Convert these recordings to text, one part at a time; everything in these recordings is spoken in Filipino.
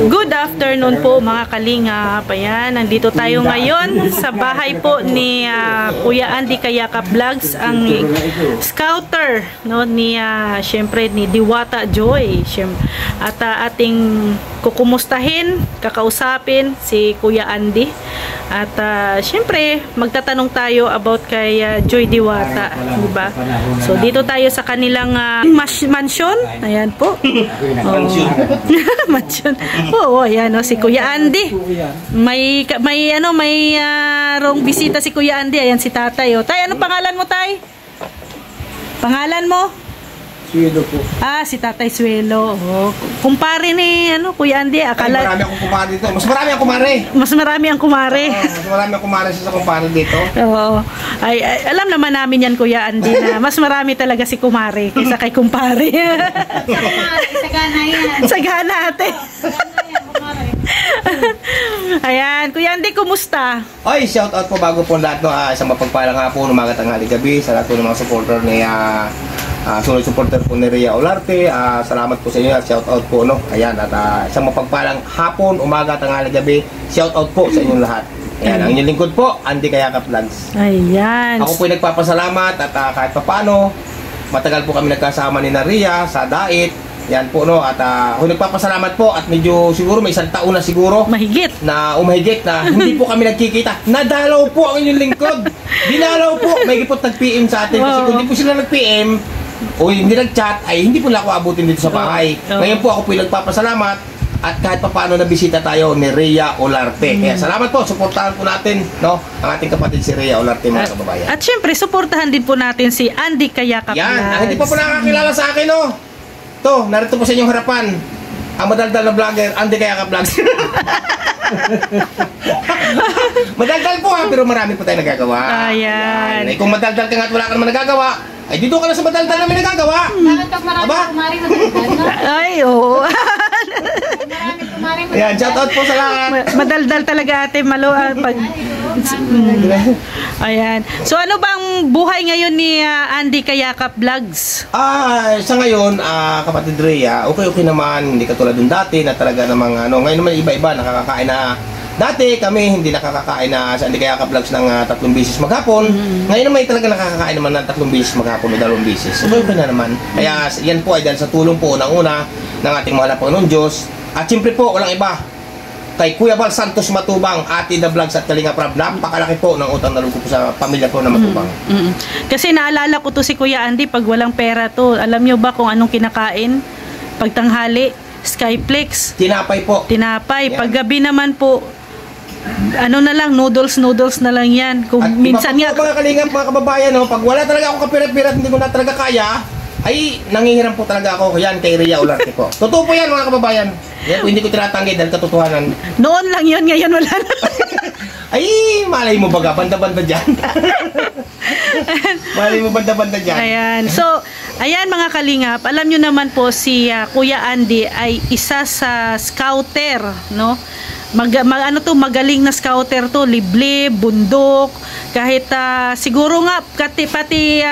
Good afternoon po mga kalingap. Ayan, nandito tayo ngayon sa bahay po ni Kuya Andy Kayakap Vlogs, ang scouter, no, ni syempre ni Diwata Joy. At ating kukumustahin, kakausapin si Kuya Andy. At syempre magtatanong tayo about kay Joy Diwata, di ba? So dito tayo sa kanilang mansion. Ayan po. Mansion. Oo, ayan o, si Kuya Andy. May rong bisita si Kuya Andy. Ayan si Tatay. O, Tay, ano pangalan mo, Tay? Pangalan mo? Suelo po. Si Tatay Suelo. Oh, kumpare ni Kuya Andy. Akala... Ay, marami akong kumare dito. Mas marami ang kumare. Mas marami ang kumare. Mas marami ang kumare sa kumpare dito. Oo. Ay, alam naman namin yan, Kuya Andy, na mas marami talaga si kumare kaysa kay kumpare. Sagana yan. Sagana ate. Ayan, Kuya Andy, kumusta? Ay, shout out po bago po lahat no, isang mapagpalang hapon, umaga, tanghali, gabi sa lahat po ng mga supporter ni sunod supporter po ni Rhea Olarte. Salamat po sa inyo at shout out po, no. Ayan, at isang mapagpalang hapon, umaga, tanghali, gabi. Shout out po sa inyong lahat. Ayan, ang inyong lingkod po, Andy Kayakap Vlogs. Ayan. Ako po nagpapasalamat at kahit papaano, matagal po kami nagkasama ni Rhea sa Dait. Yan po, no, at ako nagpapasalamat po at medyo siguro may isang taon na siguro mahigit na umahigit na hindi po kami nagkikita. Nadalaw po ang inyong lingkod. Dinalaw po, may po nag-PM sa atin kasi kung hindi po sila nag-PM o hindi nag-chat ay hindi po na ako abutin dito sa bahay. Ngayon po ako po nagpapasalamat at kahit papaano nabisita tayo ni Rhea Olarte. Kaya salamat po, suportahan po natin, no, ang ating kapatid si Rhea Olarte, mga kababayan. At syempre suportahan din po natin si Andy Kayakap Vlogs. Yan, hindi pa po nakakilala sa akin, no. To, narito po sa inyong harapan ang madaldal na vlogger, Andy Kayakap Vlogs. Madaldal po pero marami po tayong nagagawa. Ayan. Ay, kung madaldal ka nga at wala ka naman nagagawa, ay dito ka na sa madaldal na may nagagawa. Bakit pag marami kumari madaldal? Ay, oo. Marami kumari madaldal. Ayan, shout out po sa lahat. Madaldal talaga ate, malo pag... Ayan. So ano bang buhay ngayon ni Andy Kayakap Vlogs? Sa ngayon, kapatid Rhea, okay naman, hindi katulad dun dati na talaga namang ngayon naman iba-iba nakakakain na. Dati kami hindi nakakakain na sa Andy Kayakap Vlogs ng 3 beses maghapon. Ngayon naman talaga nakakakain naman ng 3 beses maghapon o 2 beses. Okay na naman. Kaya yan po ay dahil sa tulong po unang-una ng ating mahal na Panginoon Diyos. At siyempre po, walang iba, kay Kuya Val Santos Matubang, Ate The Vlogs at Kalinga Prab. Napakalaki po ng utang na loob ko po sa pamilya ko na Matubang. Kasi naalala ko to si Kuya Andy, pag walang pera to, alam nyo ba kung anong kinakain? Pagtanghali, Skyflex. Tinapay po. Tinapay. Yan. Paggabi naman po, na lang, noodles na lang yan. Kung At minsan nga... mga kalingap, mga kababayan, no, pag wala talaga ako kapirat-pirat, hindi ko na talaga kaya, ay nangihiram po talaga ako yan kay Rhea Olarte po. Totoo po yan, mga kababayan. Yan po, hindi ko tinatanggi dahil katotohanan. Noon lang yun, ngayon wala na. Ay, malay mo baga, banda-banda dyan. Malay mo banda-banda dyan. Ayan. So, ayan mga kalingap, alam nyo naman po si Kuya Andy ay isa sa scouter, no? Magaling na scouter to, liblib, bundok, kahit siguro nga pati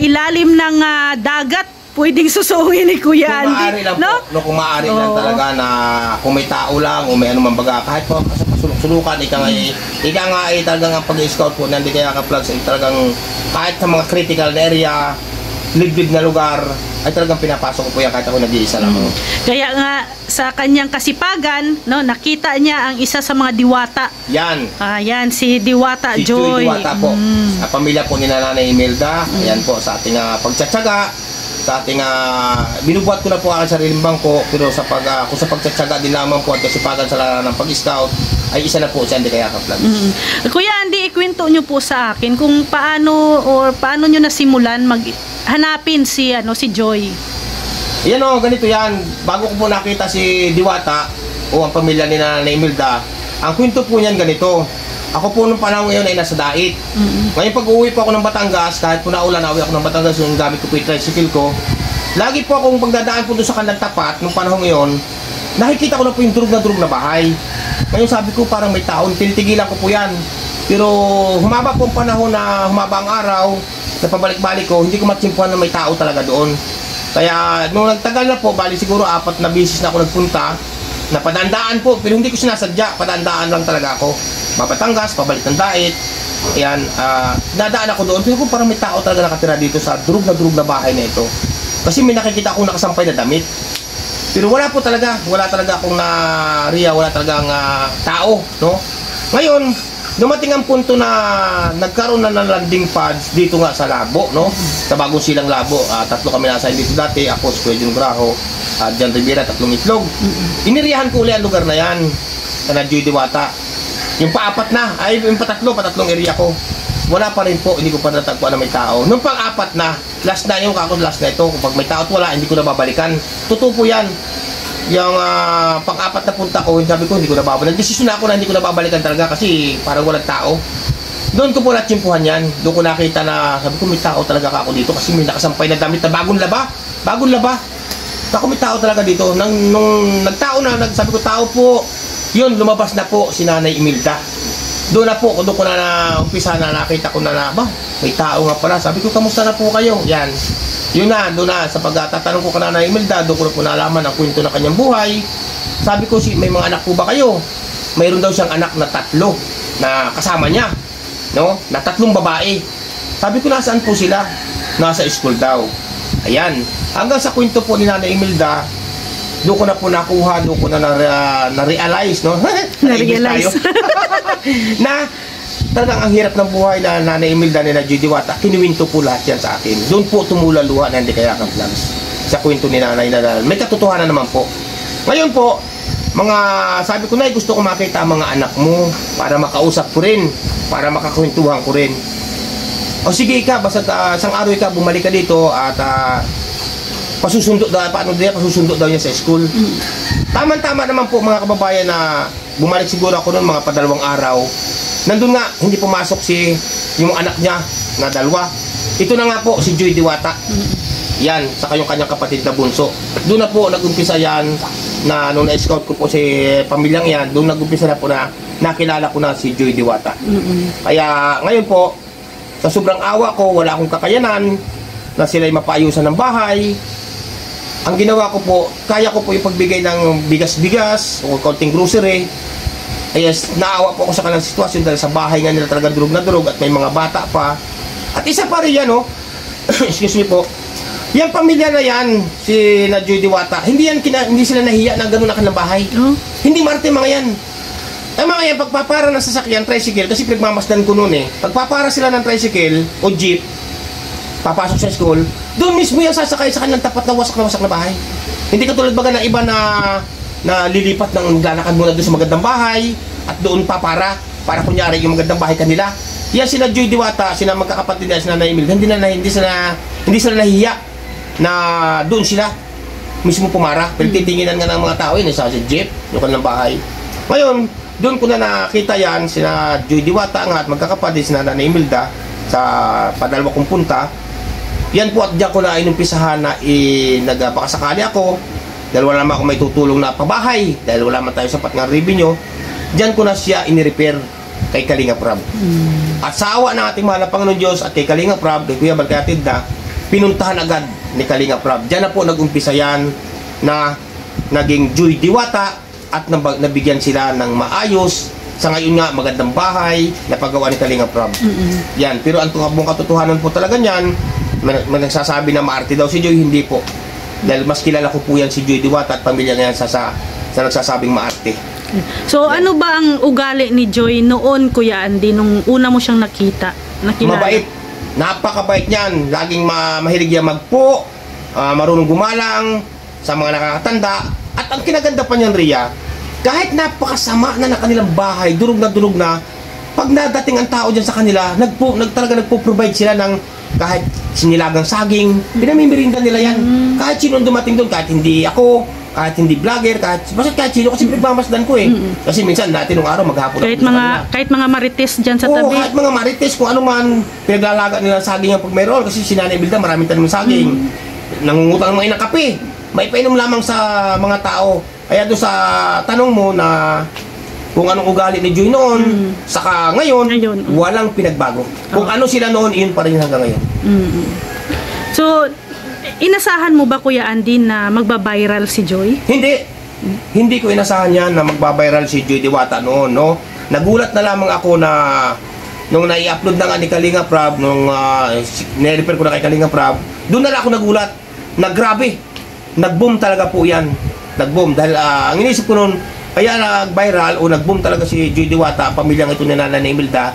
ilalim ng dagat pwedeng susuhin ni Kuya Andy. Kung maaari lang no? po, kung maaari lang talaga na kung may tao lang o may anumang baga, kahit po sa pasulok-sulukan, ika nga ay talagang ang pag-scout po na Andy Kayakap Vlogs ay talagang kahit sa mga critical na area, liblib na lugar, ay talagang pinapasok ko po yan kahit ako nag-iisa lang. Kaya nga sa kanyang kasipagan, no, nakita niya ang isa sa mga diwata. Yan. Yan si Diwata Si Joy. Diwata po. Sa pamilya po ni Nanay Imelda. Ayan po sa ating pagtsatsaga, sa ating binubuhat ko na po ang sariling bangko, pero kung sa pagtsatsaga din lamang po at kasipagan sa larangan ng pag-scout, ay isa na po si Andy Kayakap Vlogs. Kuya Andy, ikwento nyo po sa akin kung paano nyo nasimulan hanapin si Joy. Yan o, ganito yan. Bago ko po nakita si Diwata o ang pamilya ni Nanay Imelda, ang kwento po niyan ganito. Ako po nung panahon ngayon ay nasa Dait. Ngayon pag uwi po ako ng Batangas, kahit po naulan, nauwi ako ng Batangas, yung gamit ko po yung tricycle ko, lagi po akong pagdadaan po doon sa kanilang tapat, nung panahon ngayon, nakikita ko na po yung durug na bahay. Ngayon sabi ko parang may taon, tinitigilan ko po yan. Pero humaba po ang panahon na humaba ang araw, na pabalik-balik ko, hindi ko matsimpuhan na may tao talaga doon. Kaya nung nagtagal na po, bali siguro 4 na beses na ako nagpunta, na padandaan po, pero hindi ko sinasadya, padandaan lang talaga ako. Mapatangas, pabalik ng dait. Ayan, nadaan ako doon, pero kung parang may tao talaga nakatira dito sa durug na bahay na ito. Kasi may nakikita akong nakasampay na damit. Pero wala talaga akong wala talagang tao, no? Ngayon, dumating ang punto na nagkaroon na ng landing pads dito nga sa Labo, no? Sa Bagong Silang Labo. 3 kami nasa dito dati, ako, si Kuya Jun Graho, Jan Rivera, 3 itlog. Iniriyahan ko ulit ang lugar na yan, sa Joy Diwata. Yung pa-4 na, ay yung pa-3 area ko. Wala pa rin po, hindi ko pa natagpuan na may tao. Nung pang-4 na, last na yung last na ito. Kapag may tao at wala, hindi ko na babalikan. Totoo po yan. Yung pang-4 na punta ko, sabi ko, hindi ko na babalikan. Desisyon na ako na hindi ko na babalikan talaga kasi parang walang tao. Doon ko po natsimpuhan yan. Doon ko nakita na, sabi ko, may tao talaga ako dito kasi may nakasampay na damit na bagong laba. Ako may tao talaga dito. Nung nagtao na, sabi ko, tao po. Yun, lumabas na po si Nanay Imelda. Doon ko na umpisa na nakita ko na may tao nga pala. Sabi ko, kamusta na po kayo? Yan. Yun na, doon na, sa pagtatanong ko ka Nanay Imelda, doon ko na po nalaman ang kwento ng kanyang buhay. Sabi ko, may mga anak po ba kayo? Mayroon daw siyang anak na 3 na kasama niya. No? Na 3 babae. Sabi ko, nasaan po sila? Nasa school daw. Ayan. Hanggang sa kwento po ni Nanay Imelda, doon ko na po nakuha, doon ko na na-realize, no? Na-realize. Na talagang ang hirap ng buhay na Nanay Imelda ni Joy Diwata, kinuwinto po lahat yan sa akin. Doon po tumula luha na Hindi Kayakap Vlogs. Sa kwento ni Nanay na may katotohanan naman po. Ngayon po, sabi ko na, gusto ko makita ang mga anak mo para makausap ko rin, para makakwentuhan ko rin. O sige ka, basta isang araw ka, bumalik ka dito at pasusundo daw niya sa school. Tama-tama naman po mga kababayan na bumalik siguro ako noon mga 2 araw. Nandun nga, hindi pumasok yung anak niya na 2. Ito na nga po, si Joy Diwata. Yan, saka yung kanyang kapatid na bunso. Doon na po nag-umpisa yan na nung na-scout ko po si pamilyang yan, doon nag-umpisa na po na nakilala ko na si Joy Diwata. Kaya ngayon po, sa sobrang awa ko, wala akong kakayanan na sila'y mapayusan ng bahay. Ang ginawa ko po, kaya ko po yung pagbigay ng bigas-bigas o konting grocery. Yes, naawa po ako sa kanilang sitwasyon dahil sa bahay nga nila talaga durog na durog at may mga bata pa. At isa pa rin yan, excuse me po, yung pamilya na yan, si Joy Diwata, hindi sila nahiya na gano'n na kanilang bahay. Hindi marte mga yan. Ang mga yan, pagpapara ng sasakyan, tricycle, kasi pinagmamasdan ko noon pagpapara sila ng tricycle o jeep, papasok sa school, doon mismo yung sasakay sa kanilang tapat na wasak na bahay. Hindi katulad baga na iba na lilipat ng lalakad muna doon sa magandang bahay at doon para kunyari yung magandang bahay kanila. Yan sila Joy Diwata, sila magkakapatid na sila Nanay Imelda, hindi sila nahiya na doon sila mismo pumara. Pero titinginan nga ng mga tao yun, sa jeep, yung kanilang bahay. Ngayon, doon ko na nakita yan, sina Joy Diwata nga at magkakapatid sila Nanay Imelda sa 2 kong punta. Yan po at diyan ko na inumpisahan na nagpakasakali ako dahil wala naman ako may tutulong na pabahay dahil wala man tayo sapat ng revenue. Diyan ko na siya inirepair kay Kalinga Prab. At sa awa ng ating mahal na Panginoon Diyos at kay Kalinga Prab, kay Kuya Balkatid na pinuntahan agad ni Kalinga Prab. Diyan na po nagumpisa yan na naging Joy Diwata at nabigyan sila ng maayos. Sa ngayon nga, magandang bahay na paggawa ni Kalinga Prab. Yan, pero ang buong katotohanan po talaga niyan, may nagsasabi na maarte daw si Joy, hindi po. Dahil mas kilala ko po yan si Joy Diwata at pamilya niya sa nagsasabing maarte. So ano ba ang ugali ni Joy noon, Kuya Andy, nung una mo siyang nakilala? Mabait. Napakabait niyan. Laging mahilig yan magpo, marunong gumalang sa mga nakakatanda. At ang kinaganda pa niyan, Ria, kahit napakasama na kanilang bahay, durog na, pag nadating ang tao dyan sa kanila, talaga nagpo-provide sila ng kahit sinilagang saging, pinamimirinda nila yan. Kahit sino dumating doon, kahit hindi ako, kahit hindi vlogger, kahit sino, kasi pinagmamasdan ko Kasi minsan dati nung araw maghapon kahit mga marites dyan sa tabi. Kahit mga marites, kung ano man, pinaglalaga nila saging ang pag mayroon. Kasi si Nanay Imelda, maraming tanim ng saging. Nangungutang mga ng kape. May painom lamang sa mga tao. Kaya doon sa tanong mo na kung anong ugali ni Joy noon, saka ngayon, walang pinagbago. Kung ano sila noon, iyon pa rin hanggang ngayon. So, Inasahan mo ba, Kuya Andy, na magba-viral si Joy? Hindi ko inasahan yan na magbabiral si Joy Diwata noon, no? Nagulat na lamang ako na nung nai-upload na nga ni Kalinga Prab, nung nirefer ko na kay Kalinga Prab, doon na lang ako nagulat na grabe, nag-boom talaga po yan. Nag-boom dahil ang inisip ko noon, kaya nag-viral o nag-boom talaga si Joy Diwata, pamilyang ito ni Nanay Imelda,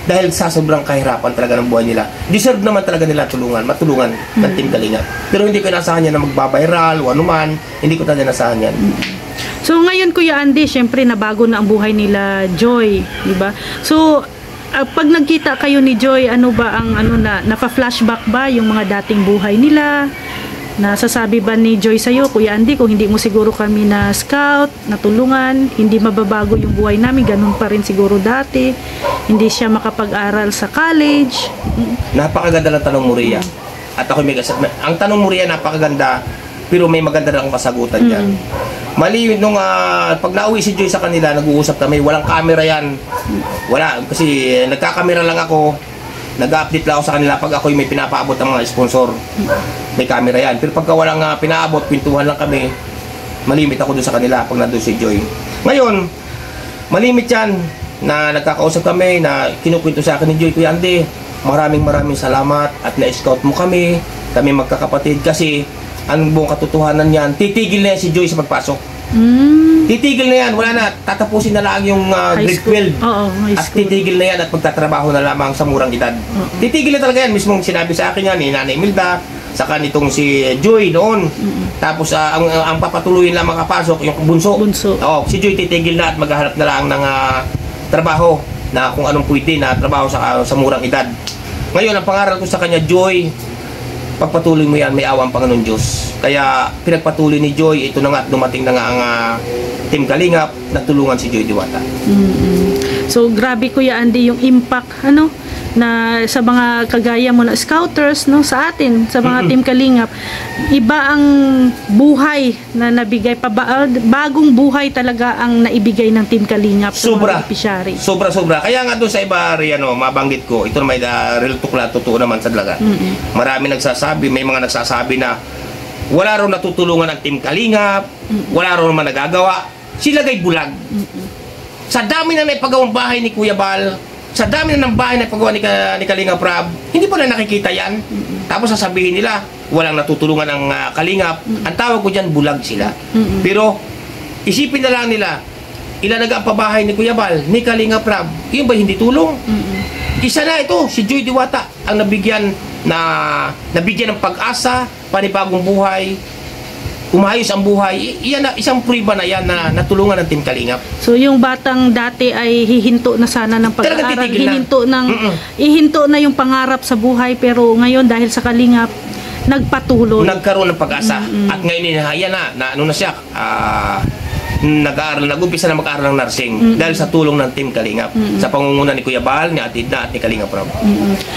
dahil sa sobrang kahirapan talaga ng buhay nila. Deserve naman talaga nila matulungan ng Team Kalinga. Pero hindi ko inasahan yan na magbabiral o anuman, hindi ko talaga inasahan yan. So ngayon, Kuya Andy, syempre nabago na ang buhay nila Joy, di ba? So pag nagkita kayo ni Joy, ano ba ang napa-flashback ba yung mga dating buhay nila? Nasasabi ba ni Joy sa'yo, Kuya Andy, kung hindi mo siguro kami na scout, natulungan, hindi mababago yung buhay namin, ganun pa rin siguro dati, hindi siya makapag-aral sa college? Napakaganda ng tanong mo, Rhea. At ako ang tanong mo, Rhea, napakaganda, pero may maganda na akong kasagutan dyan. Mali nung pag nauwi si Joy sa kanila, nag-uusap kami, walang camera yan. Wala, kasi nagkakamera lang ako, nag-update lang ako sa kanila pag ako may pinapaabot ng mga sponsor. May camera yan. Pero pagka walang pinaabot, pintuhan lang kami, malimit ako doon sa kanila pag nandun si Joy. Ngayon, malimit yan na nagkakausap kami, na kinukwento sa akin ni Joy, Kuya Andy, maraming salamat at na-scout mo kami magkakapatid, kasi ang buong katotohanan yan, titigil na yan si Joy sa pagpasok. Titigil na yan, wala na, tatapusin na lang yung grade 12. At titigil na yan at magtatrabaho na lamang sa murang edad. Titigil na talaga yan, mismong sinabi sa akin yan ni Nanay Imelda, saka nitong si Joy noon. Tapos ang papatuloyin lang makapasok yung bunso. Si Joy titigil na at maghahanap na lang ng trabaho na kung anong pwede na trabaho sa murang edad. Ngayon, ang pangaral ko sa kanya, Joy, pagpatuloy mo yan, may awang Panginoon Diyos. Kaya pinagpatuloy ni Joy, ito na nga, dumating na nga ang Team Kalingap, natulungan si Joy Diwata. So grabe, Kuya Andy, yung impact na sa mga kagaya mo na scouters, sa atin, sa mga Team Kalingap, iba ang buhay na nabigay, bagong buhay talaga ang naibigay ng Team Kalingap sa mga beneficiary. Sobra. Kaya nga doon sa iba, mabanggit ko, ito na may real tukla, totoo naman sa dalaga. Marami nagsasabi, may mga nagsasabi na wala raw natutulungan ng Team Kalingap, wala raw naman nagagawa, sila gay bulag. Sa dami na naipagawang bahay ni Kuya Bal, sa dami na ng bahay na paggawa ni Kalinga Prab, hindi pa na nakikita yan. Tapos sasabihin nila, walang natutulungan ng Kalingap. Ang tawag ko dyan, bulag sila. Pero, isipin na lang nila, ilalaga ang pabahay ni Kuya Bal, ni Kalinga Prab, yun ba hindi tulong? Isa na ito, si Joy Diwata, ang nabigyan ng pag-asa, panibagong buhay, umayos ang buhay. Iyan na, isang prueba na yan na natulungan ng Team Kalingap. So yung batang dati ay hihinto na sana ng pag-aaral, ihinto na yung pangarap sa buhay, pero ngayon dahil sa Kalingap, nagpatuloy. Nagkaroon ng pag-asa. At ngayon yan ano na siya, nag-umpisa na mag-aaral ng nursing dahil sa tulong ng Team Kalingap, sa pangunguna ni Kuya Bal, ni Ate Edna at ni Kalingap Prab.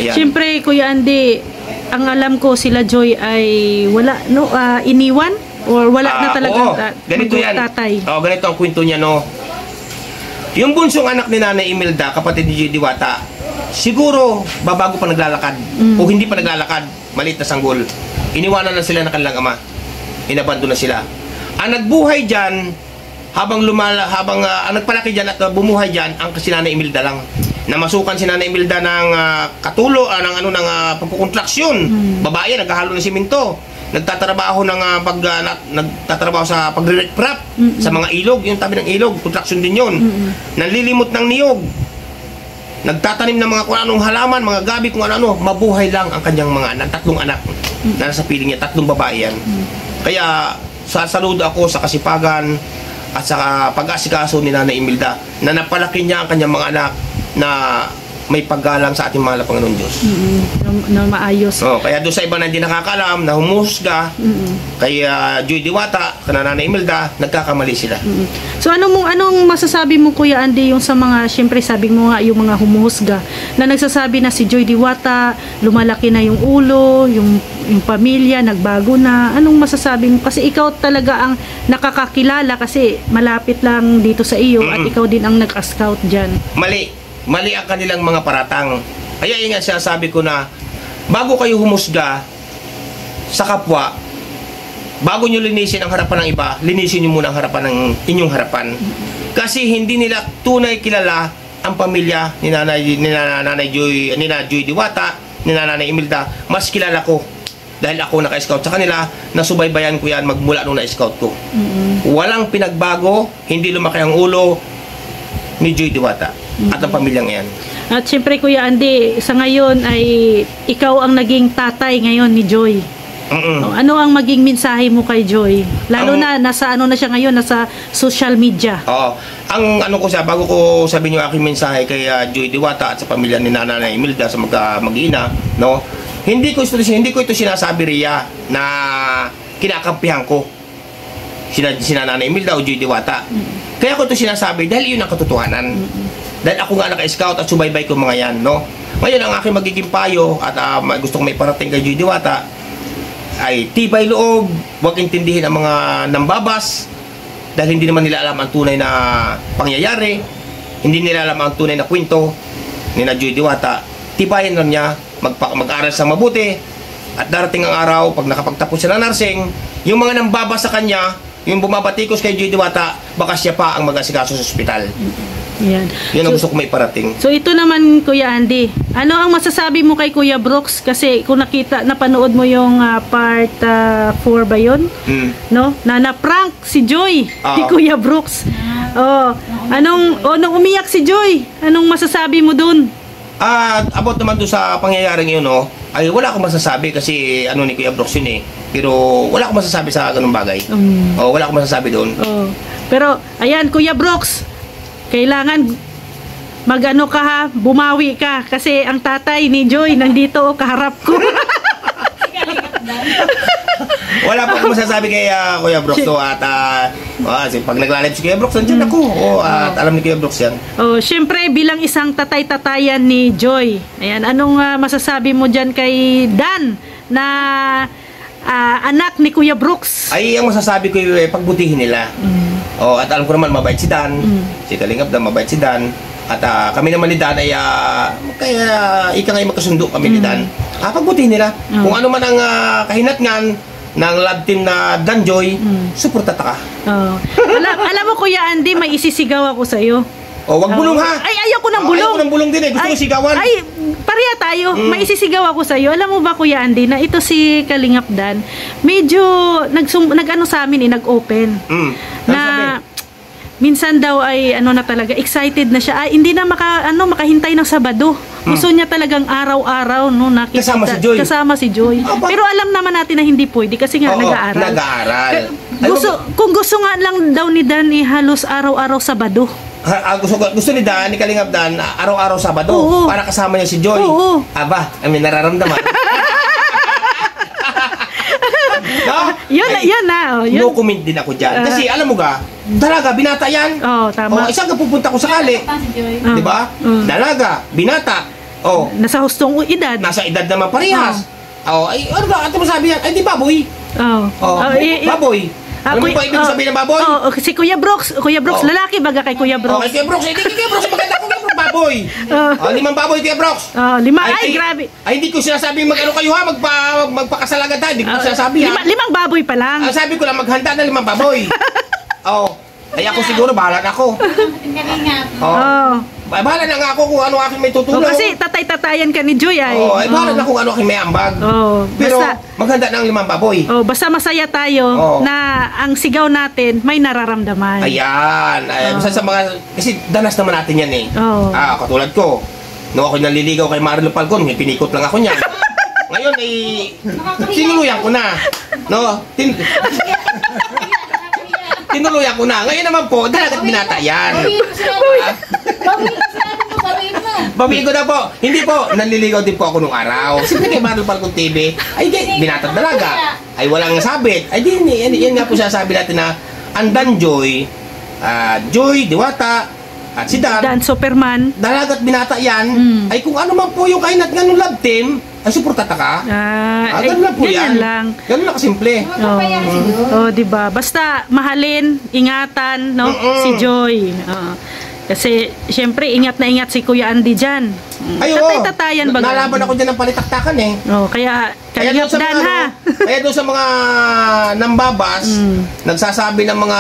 Siyempre, Kuya Andy, ang alam ko sila Joy ay wala, iniwan? Or wala na talaga ganito yan. Tatay. Ganito ang kwento niya, Yung bunsong anak ni Nanay Imelda, kapatid ni Joy Diwata, siguro babago pa naglalakad o hindi pa naglalakad, maliit na sanggol. Iniwanan na sila ng kanilang ama. Inabando na sila. Ang nagbuhay diyan habang ang nagpalaki diyan at bumuhay diyan ang si Nanay Imelda lang. Namasukan si Nanay Imelda ng ng pagkukontraksyon. Babae naghahalo ng simento. Nagtatrabaho nagtatrabaho sa pagre-prep sa mga ilog, yung tabi ng ilog, construction din yun. Nanlilimot ng niyog. Nagtatanim ng mga kung anong halaman, mga gabi, kung ano, mabuhay lang ang kanyang mga anak, 3 anak na nasa piling niya, 3 babae yan. Kaya saludo ako sa kasipagan at sa pag-asikaso ni Nanay Imelda na napalaki niya ang kanyang mga anak na may paggalang sa ating mahal na Panginoon Diyos. Na maayos. Kaya doon sa iba na hindi nakakaalam, na humusga, kay Joy Diwata, kana Nanay Imelda, nagkakamali sila. So anong masasabi mo, Kuya Andy, yung sa mga, syempre sabi mo nga, yung mga humuhusga, na nagsasabi na si Joy Diwata, lumalaki na yung ulo, yung pamilya, nagbago na. Anong masasabi mo? Kasi ikaw talaga ang nakakakilala kasi malapit lang dito sa iyo at ikaw din ang nag-scout dyan. Mali ang kanilang mga paratang. Kaya nga siya sabi ko na bago kayo humusga, sa kapwa, bago nyo linisin ang harapan ng iba, linisin nyo muna ang harapan ng inyong harapan. Kasi hindi nila tunay kilala ang pamilya ni Nanay Joy, ni Nanay Joy Diwata, ni Nanay Imelda. Mas kilala ko dahil ako naka-scout sa kanila, nasubaybayan ko yan magmula nung na-scout ko. Walang pinagbago, hindi lumaki ang ulo ni Joy Diwata at ang pamilyang yan. At syempre Kuya Andy, sa ngayon ay ikaw ang naging tatay ngayon ni Joy. Ano ang maging mensahe mo kay Joy? Lalo na nasa ano na siya ngayon, nasa social media. Oo. Ang ano ko siya, bago ko sabihin yung aking mensahe kay Joy Diwata at sa pamilya ni Nanay Imelda sa mag-ina, no? Hindi ko ito sinasabi Ria na kinakampihan ko si Nanay Imelda o Joy Diwata. Kaya ko ito sinasabi dahil yun ang katotohanan. Dahil ako nga naka-scout at subaybay ko mga yan, no? Ngayon ang aking magiging payo at gusto kong may parating kay Joy Diwata ay tibay loob, huwag intindihin ang mga nambabas dahil hindi naman nila alam ang tunay na pangyayari, hindi nila alam ang tunay na kwento ni Joy Diwata. Tibayan lang niya, mag-aral sa mabuti at darating ang araw pag nakapagtapos siya ng nursing, yung mga nambabas sa kanya, yung bumabatikos kay Joy Diwata, baka siya pa ang mag-asikaso sa ospital. Yan. Yun ang gusto ko may parating. So ito naman Kuya Andy, ano ang masasabi mo kay Kuya Brooks? Kasi kung napanood mo yung part 4 ba yun? No? Na-prank si Joy ni Kuya Brooks. Nung umiyak si Joy, anong masasabi mo dun? About naman doon sa pangyayari ngayon, no, ay wala akong masasabi kasi ano ni Kuya Brooks yun eh. Pero wala akong masasabi sa ganung bagay. Wala akong masasabi doon. Pero ayan Kuya Brooks, kailangan mag-ano ka ha, bumawi ka kasi ang tatay ni Joy nandito kaharap ko. Wala pa akong masasabi kay Kuya Brooks. So, at pag nagla-live si Kuya Brooks, nandiyan ako. At alam ni Kuya Brooks yan. Siyempre, bilang isang tatay-tatayan ni Joy, ayan, anong masasabi mo dyan kay Dan na anak ni Kuya Brooks? Ay, ang masasabi ko pagbutihin nila. At alam ko naman, mabait si Dan. Si Kalingap Dan, mabait si Dan. At kami naman ni Dan ay kaya ika ngayon magkasundo kami ni Dan. Pagbutihin nila. Kung ano man ang kahinatngan ng love team na Dan Joy, suportata ka. Alam mo Kuya Andy, may isisigaw ako sa'yo. Wag bulong ha. Ay, ayoko ng bulong. Ayoko ng bulong din eh. Gusto ko sigawan. Ay, pareha tayo. May isisigaw ako sa'yo. Alam mo ba Kuya Andy, na ito si Kalingap Dan, medyo nag-ano sa amin nag-open. Na minsan daw ay ano na talaga, excited na siya. Hindi na makahintay ng Sabado. Gusto niya talagang araw-araw no, nakikita. Kasama si Joy. Pero alam naman natin na hindi pwede kasi nga nag-aaral. Kung gusto nga lang daw ni Dan halos araw-araw Sabado. Gusto ni Dan, ni Kalingap Dan, araw-araw Sabado para kasama niya si Joy. Aba, may nararamdaman. Yun na. No comment din ako dyan. Kasi alam mo ga, dalaga, binata yan. Tama. Isang ka pupunta ko sakali. Diba? Dalaga, binata. Nasa hustong edad. Nasa edad naman parehas. Ay, ano ba? Ano masabi yan? Ay, di baboy. Baboy. Ano ba ibig sabihin ng baboy? Si Kuya Brooks, lalaki baga kay Kuya Brooks. Kay Kuya Brooks, hindi Kuya Brooks, maganda ko Kuya Brooks, baboy. 5 baboy Kuya Brooks. 5, ay grabe. Ay, hindi ko sinasabi mag-ano kayo ha, magpakasalaga tayo, hindi ko sinasabi ha. 5 baboy pa lang. Sabi ko lang, maghanda na 5 baboy. Ay ako siguro, bahala na ako. Bahala na nga ako kung ano aking may tutulong. Kasi tatay-tatayan ka ni Joy ay. Bahala na kung ano aking may ambag. Pero maghanda ng 5 baboy. Basta masaya tayo na ang sigaw natin may nararamdaman. Ayan. Basta sa mga, kasi danas naman natin yan eh. Katulad ko, nung ako naliligaw kay Marilo Falcon, pinikot lang ako niyan. Ngayon ay tinuluyan ko na. No? Tinuluyan ko na. Ngayon naman po, dalagat binata yan. Babiin ko na po. Hindi po, nanliligaw din po ako nung araw. Siyempre kay Marilo Falcon TV, ay binatang dalaga. Ay walang sabit. Ay yan nga po sasabi natin na Andan Joy, Joy Diwata, at si Dan Superman. Dalagat binata yan. Ay kung ano man po yung kainat nga nung love team, ay suportata ka. Ganun lang po yan. Ganun lang kasimple. Diba? Basta mahalin, ingatan, no? Si Joy. Kasi, syempre, ingat na ingat si Kuya Andy dyan. Ay, oo. Tatay-tatayan ba? Nalaban ako dyan ng palitaktakan eh. Oh, kaya Kaya doon sa dan mga, ha. kaya doon sa mga nambabas, nagsasabi ng mga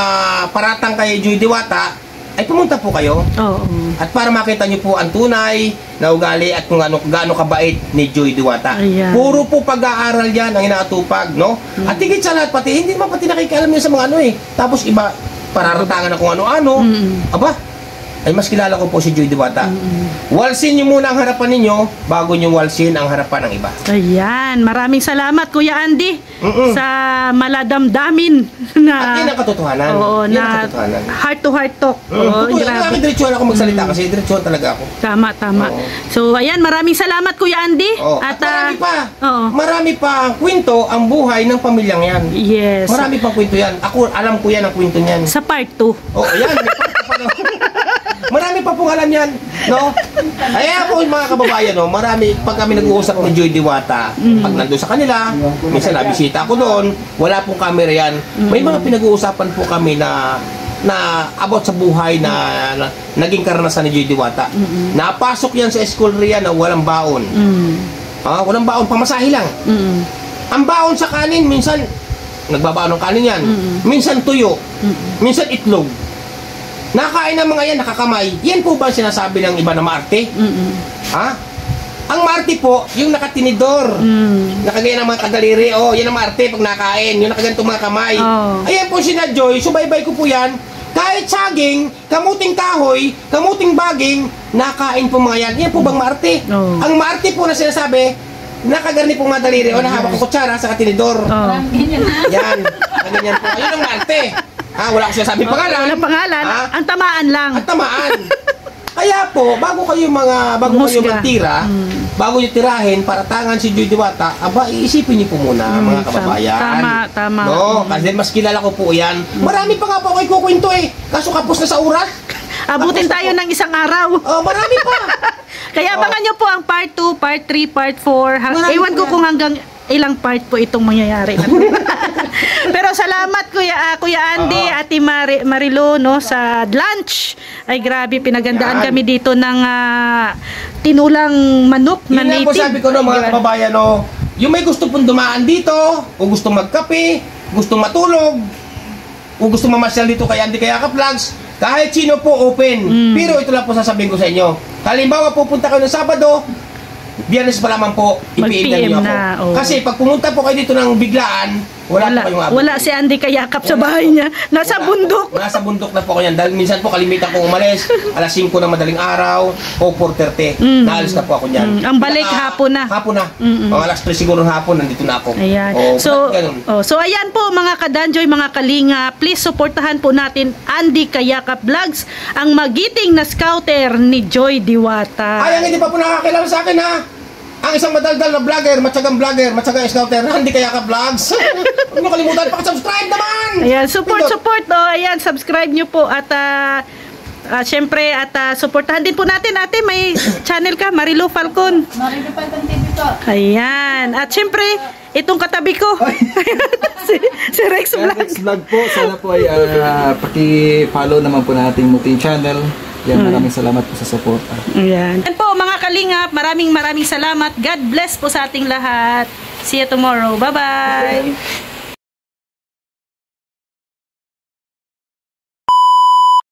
paratang kay Joy Diwata, ay pumunta po kayo. Oo. At para makita niyo po ang tunay na ugali at kung gaano kabait ni Joy Diwata. Ayan. Puro po pag-aaral yan ang inaatupag, no? At higit sa lahat pati, hindi naman pati nakikialam yan sa mga ano eh. Tapos iba, pararatangan na kung ano-ano. Aba, ay mas kilala ko po si Joy Diwata. Walsin niyo muna ang harapan ninyo bago niyo walsin ang harapan ng iba. Ayan, maraming salamat Kuya Andy sa maladamdamin na At yun ang katotohanan. Oo, Yun ang na katotohanan. heart to heart talk. Oo, Totoo yan. grabe. Akin diretsuhan ako magsalita kasi diretsuhan talaga ako. Tama. Oo. So, ayan, maraming salamat Kuya Andy. Oh. At marami pa. Oo. Marami pa ang kwento ang buhay ng pamilyang yan. Yes. Marami pang kwento yan. Ako, alam ko yan ang kwento niyan. Sa part 2. Oh, ayan. May kwento pa, no? Marami pa pong alam yan, no? Kaya po mga kababayan, no, marami, pag kami nag-uusap ni Joy Diwata, pag nandun sa kanila, minsan nabisita ako doon, wala pong camera yan. May mga pinag-uusapan po kami na about sa buhay na naging karanasan ni Joy Diwata. Napasok yan sa school riyan na walang baon. Walang baon, pamasahe lang. Ang baon sa kanin, minsan nagbabaon ng kanin yan. Minsan tuyo, minsan itlog. Nakain ng mga yan, nakakamay. Yan po ba sinasabi ng iba na maarte? Ha? Ang maarte po, yung nakatinidor. Nakagaya ng mga kadaliri. Oh, yan ang maarte pag nakain. Yung nakaganitong mga kamay. Oh. Ayan po si Joy. Subaybay ko po yan. Kahit saging, kamuting kahoy, kamuting baging, nakain po mga yan. Yan po bang maarte? Oh. Ang maarte po na sinasabi, nakagarni pong mga daliri o nahawak ko kutsara sa katinidor. Parang ganyan ha. Yan. Ganyan po. Ayun ang maarte. Wala ko sinasabing pangalan. Wala pangalan. Ang tamaan lang. At tamaan. Kaya po, bago kayo magtira, bago niyo tirahin para tangan si Joy Diwata, aba, iisipin niyo po muna, mga kababayan. Tama. No, kasi mas kilala ko po yan. Marami pa nga po ako ikukwento eh. Kaso kapos na sa oras. Abutin tayo ng isang araw. Oh, marami pa. Kaya abangan nyo po ang part 2, part 3, part 4. Marami Ewan po ko yan. kung hanggang ilang part po itong mangyayari. Pero salamat Kuya Andy, Ate Marilu, no, sa lunch. Ay grabe, pinagandaan kami dito ng tinulang manok na Yun lang po native. sabi ko no, mga kababayan, no, yung may gusto pong dumaan dito, o gusto magkape, gusto matulog, o gusto mamasyal dito kay Andy Kayaka Vlogs, kahit sino po open. Pero ito lang po sasabihin ko sa inyo. Halimbawa pupunta kayo ng Sabado, Biyernes pa lamang po, i-PM niyo ako. na, oh. Kasi pag pumunta po kayo dito ng biglaan, wala po kayong abot. Wala si Andy Kayakap sa bahay niya. Nasa Wala bundok. Po. Nasa bundok na po ako yan. Dahil minsan po kalimitan kong umalis, alas 5 ng madaling araw, o 4:30. Naalis na po ako niyan. Ang balik hapon na. Hapon na. Mga alas 3 siguro ng hapon, nandito na ako. Ayan. Oh, So, ganun. so ayan po mga kadanjoy, mga kalinga, please supportahan po natin Andy Kayakap Vlogs, ang magiting na scouter ni Joy Diwata. Ay, ang hindi pa po nakakilala sa akin ha. Ang isang madaldal na vlogger, matyagang scouter, Andy Kayaka Vlogs. Huwag niyo kalimutan, pakisubscribe naman! Ayan, support. Ayan, subscribe nyo po at syempre at supportahan din po natin. Ate, may channel ka, Marilu Falcon. Marilu Falcon TV po. Ayan. At syempre, itong katabi ko. si Rex Vlog. Rex Vlog po. Sana po ay paki-follow naman po natin Muting Channel. Yan, maraming salamat po sa support. Ayan. Yan po mga kalingap, maraming salamat. God bless po sa ating lahat. See you tomorrow. Bye-bye.